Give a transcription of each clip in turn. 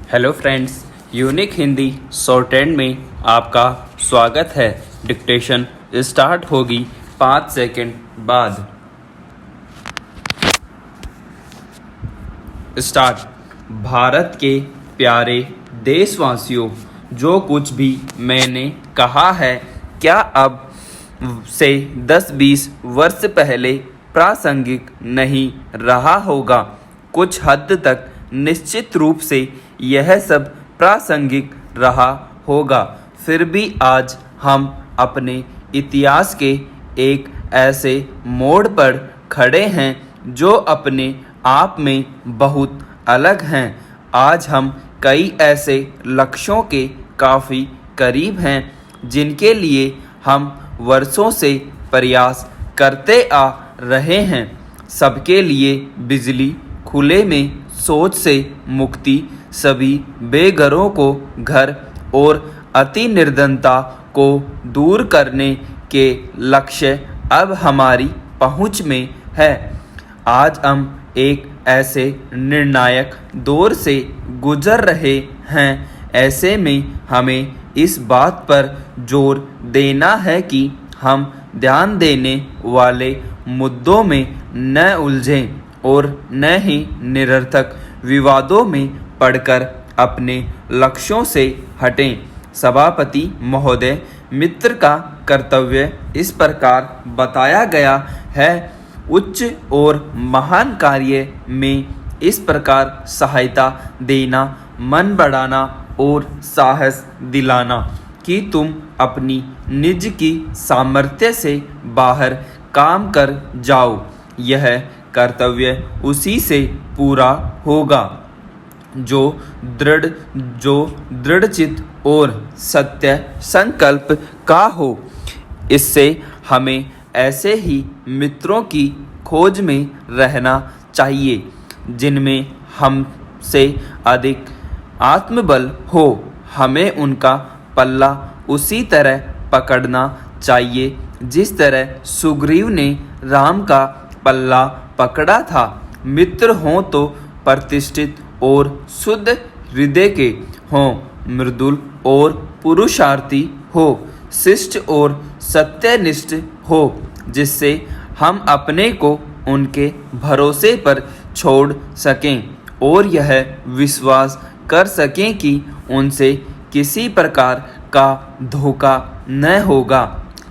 Hello friends, unique Hindi shorthand में आपका स्वागत है। डिक्टेशन स्टार्ट होगी 5 सेकंड बाद। स्टार्ट। भारत के प्यारे देशवासियों, जो कुछ भी मैंने कहा है क्या अब से 10-20 वर्ष पहले प्रासंगिक नहीं रहा होगा। कुछ हद तक निश्चित रूप से यह सब प्रासंगिक रहा होगा। फिर भी आज हम अपने इतिहास के एक ऐसे मोड़ पर खड़े हैं जो अपने आप में बहुत अलग हैं। आज हम कई ऐसे लक्ष्यों के काफ़ी करीब हैं जिनके लिए हम वर्षों से प्रयास करते आ रहे हैं। सबके लिए बिजली, खुले में सोच से मुक्ति, सभी बेघरों को घर और अति निर्धनता को दूर करने के लक्ष्य अब हमारी पहुंच में है। आज हम एक ऐसे निर्णायक दौर से गुजर रहे हैं। ऐसे में हमें इस बात पर जोर देना है कि हम ध्यान देने वाले मुद्दों में न उलझें और न ही निरर्थक विवादों में पड़कर अपने लक्ष्यों से हटें। सभापति महोदय, मित्र का कर्तव्य इस प्रकार बताया गया है। उच्च और महान कार्य में इस प्रकार सहायता देना, मन बढ़ाना और साहस दिलाना कि तुम अपनी निज की सामर्थ्य से बाहर काम कर जाओ। यह कर्तव्य उसी से पूरा होगा जो दृढ़चित्त और सत्य संकल्प का हो। इससे हमें ऐसे ही मित्रों की खोज में रहना चाहिए जिनमें हमसे अधिक आत्मबल हो। हमें उनका पल्ला उसी तरह पकड़ना चाहिए जिस तरह सुग्रीव ने राम का पल्ला पकड़ा था। मित्र हों तो प्रतिष्ठित और शुद्ध हृदय के हों, मृदुल और पुरुषार्थी हो, शिष्ट और सत्यनिष्ठ हो, जिससे हम अपने को उनके भरोसे पर छोड़ सकें और यह विश्वास कर सकें कि उनसे किसी प्रकार का धोखा न होगा।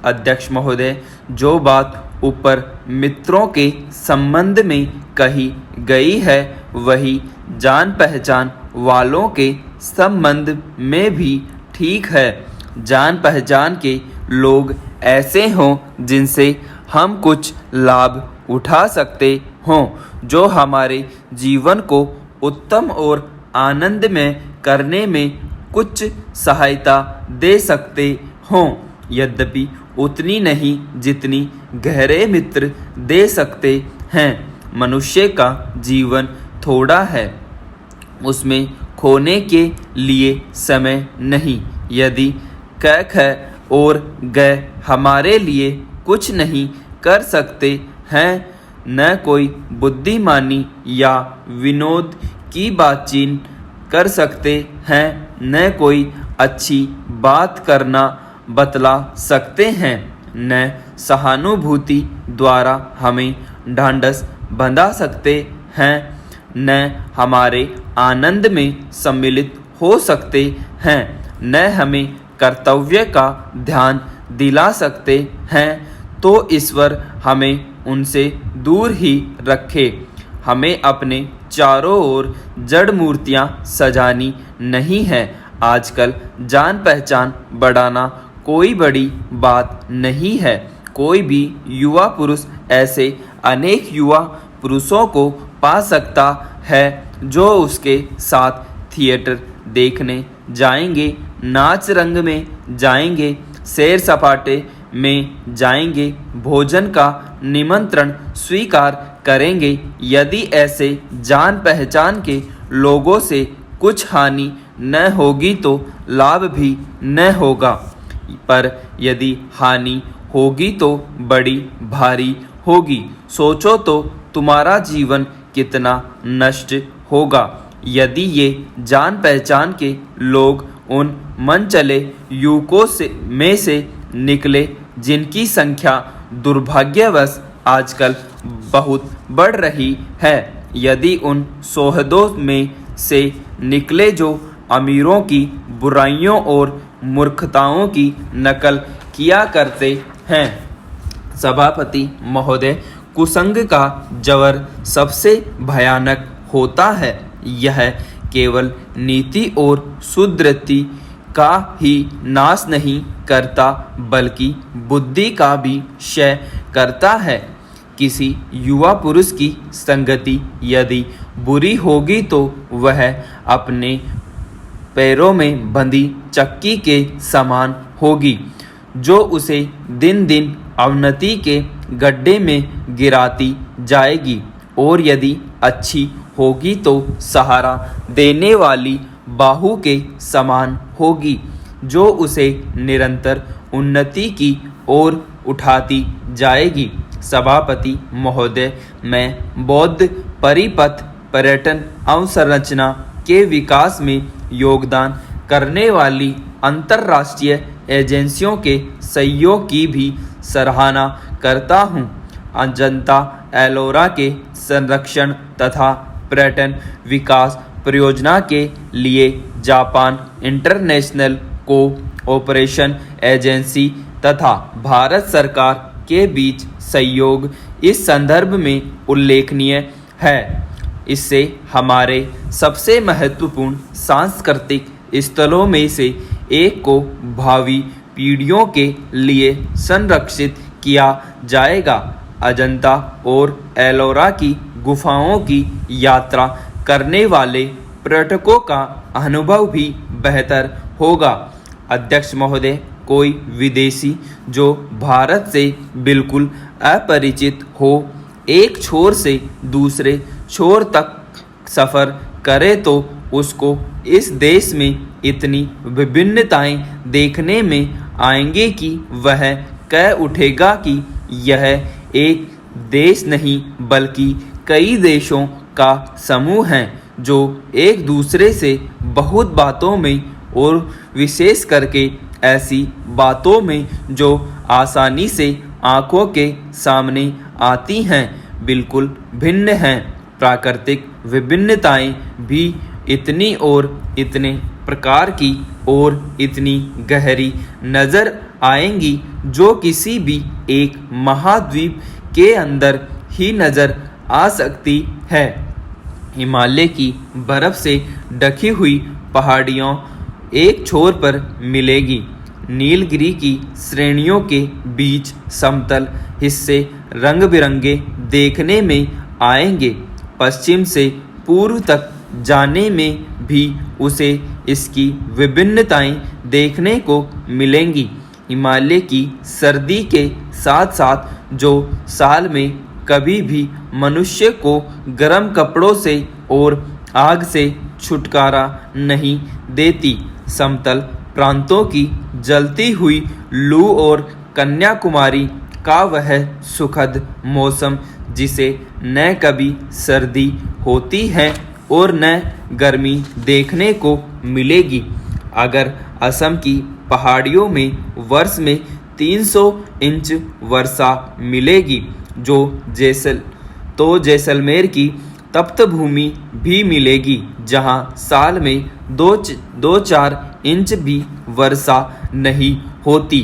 अध्यक्ष महोदय, जो बात ऊपर मित्रों के संबंध में कही गई है वही जान पहचान वालों के संबंध में भी ठीक है। जान पहचान के लोग ऐसे हों जिनसे हम कुछ लाभ उठा सकते हों, जो हमारे जीवन को उत्तम और आनंदमय करने में कुछ सहायता दे सकते हों, यद्यपि उतनी नहीं जितनी गहरे मित्र दे सकते हैं। मनुष्य का जीवन थोड़ा है, उसमें खोने के लिए समय नहीं। यदि क और ग हमारे लिए कुछ नहीं कर सकते हैं, न कोई बुद्धिमानी या विनोद की बातचीत कर सकते हैं, न कोई अच्छी बात करना बतला सकते हैं, न सहानुभूति द्वारा हमें ढांढस बंधा सकते हैं, न हमारे आनंद में सम्मिलित हो सकते हैं, न हमें कर्तव्य का ध्यान दिला सकते हैं, तो ईश्वर हमें उनसे दूर ही रखे। हमें अपने चारों ओर जड़ मूर्तियाँ सजानी नहीं है। आजकल जान पहचान बढ़ाना कोई बड़ी बात नहीं है। कोई भी युवा पुरुष ऐसे अनेक युवा पुरुषों को पा सकता है जो उसके साथ थिएटर देखने जाएंगे, नाच रंग में जाएंगे, सैर सपाटे में जाएंगे, भोजन का निमंत्रण स्वीकार करेंगे। यदि ऐसे जान पहचान के लोगों से कुछ हानि न होगी तो लाभ भी न होगा, पर यदि हानि होगी तो बड़ी भारी होगी। सोचो तो तुम्हारा जीवन कितना नष्ट होगा। यदि ये जान पहचान के लोग उन मनचले युवकों में से निकले जिनकी संख्या दुर्भाग्यवश आजकल बहुत बढ़ रही है, यदि उन सौहदों में से निकले जो अमीरों की बुराइयों और मूर्खताओं की नकल किया करते हैं। सभापति महोदय, कुसंग का जवर सबसे भयानक होता है। यह केवल नीति और सुधृति का ही नाश नहीं करता बल्कि बुद्धि का भी क्षय करता है। किसी युवा पुरुष की संगति यदि बुरी होगी तो वह अपने पैरों में बंधी चक्की के समान होगी जो उसे दिन दिन अवनति के गड्ढे में गिराती जाएगी, और यदि अच्छी होगी तो सहारा देने वाली बाहु के समान होगी जो उसे निरंतर उन्नति की ओर उठाती जाएगी। सभापति महोदय, मैं बौद्ध परिपथ पर्यटन अवसंरचना के विकास में योगदान करने वाली अंतर्राष्ट्रीय एजेंसियों के सहयोग की भी सराहना करता हूँ। अजंता एलोरा के संरक्षण तथा पर्यटन विकास परियोजना के लिए जापान इंटरनेशनल कोऑपरेशन एजेंसी तथा भारत सरकार के बीच सहयोग इस संदर्भ में उल्लेखनीय है। इससे हमारे सबसे महत्वपूर्ण सांस्कृतिक स्थलों में से एक को भावी पीढ़ियों के लिए संरक्षित किया जाएगा। अजंता और एलोरा की गुफाओं की यात्रा करने वाले पर्यटकों का अनुभव भी बेहतर होगा। अध्यक्ष महोदय, कोई विदेशी जो भारत से बिल्कुल अपरिचित हो एक छोर से दूसरे छोर तक सफ़र करे तो उसको इस देश में इतनी विभिन्नताएं देखने में आएंगे कि वह कह उठेगा कि यह एक देश नहीं बल्कि कई देशों का समूह है जो एक दूसरे से बहुत बातों में और विशेष करके ऐसी बातों में जो आसानी से आंखों के सामने आती हैं बिल्कुल भिन्न हैं। प्राकृतिक विभिन्नताएं भी इतनी और इतने प्रकार की और इतनी गहरी नज़र आएंगी जो किसी भी एक महाद्वीप के अंदर ही नज़र आ सकती है। हिमालय की बर्फ़ से ढकी हुई पहाड़ियों एक छोर पर मिलेगी, नीलगिरी की श्रेणियों के बीच समतल हिस्से रंग बिरंगे देखने में आएंगे, पश्चिम से पूर्व तक जाने में भी उसे इसकी विभिन्नताएं देखने को मिलेंगी। हिमालय की सर्दी के साथ साथ जो साल में कभी भी मनुष्य को गर्म कपड़ों से और आग से छुटकारा नहीं देती, समतल प्रांतों की जलती हुई लू और कन्याकुमारी का वह सुखद मौसम जिसे न कभी सर्दी होती है और न गर्मी देखने को मिलेगी। अगर असम की पहाड़ियों में वर्ष में 300 इंच वर्षा मिलेगी तो जैसलमेर की तप्त भूमि भी मिलेगी जहां साल में 2-4 इंच भी वर्षा नहीं होती।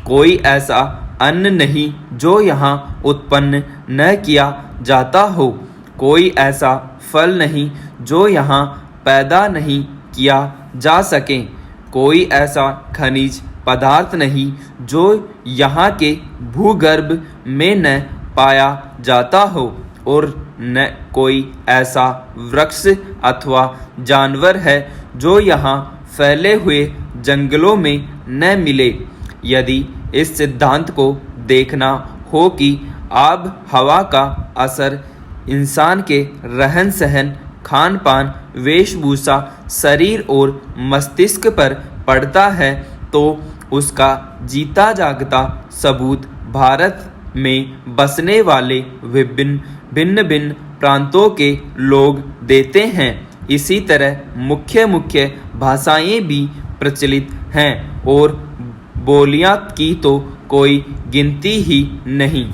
कोई ऐसा अन्न नहीं जो यहाँ उत्पन्न न किया जाता हो, कोई ऐसा फल नहीं जो यहाँ पैदा नहीं किया जा सके, कोई ऐसा खनिज पदार्थ नहीं जो यहाँ के भूगर्भ में न पाया जाता हो और न कोई ऐसा वृक्ष अथवा जानवर है जो यहाँ फैले हुए जंगलों में न मिले। यदि इस सिद्धांत को देखना हो कि आब हवा का असर इंसान के रहन सहन, खान पान, वेशभूषा, शरीर और मस्तिष्क पर पड़ता है तो उसका जीता जागता सबूत भारत में बसने वाले भिन्न भिन्न प्रांतों के लोग देते हैं। इसी तरह मुख्य मुख्य भाषाएं भी प्रचलित हैं और बोलियां की तो कोई गिनती ही नहीं।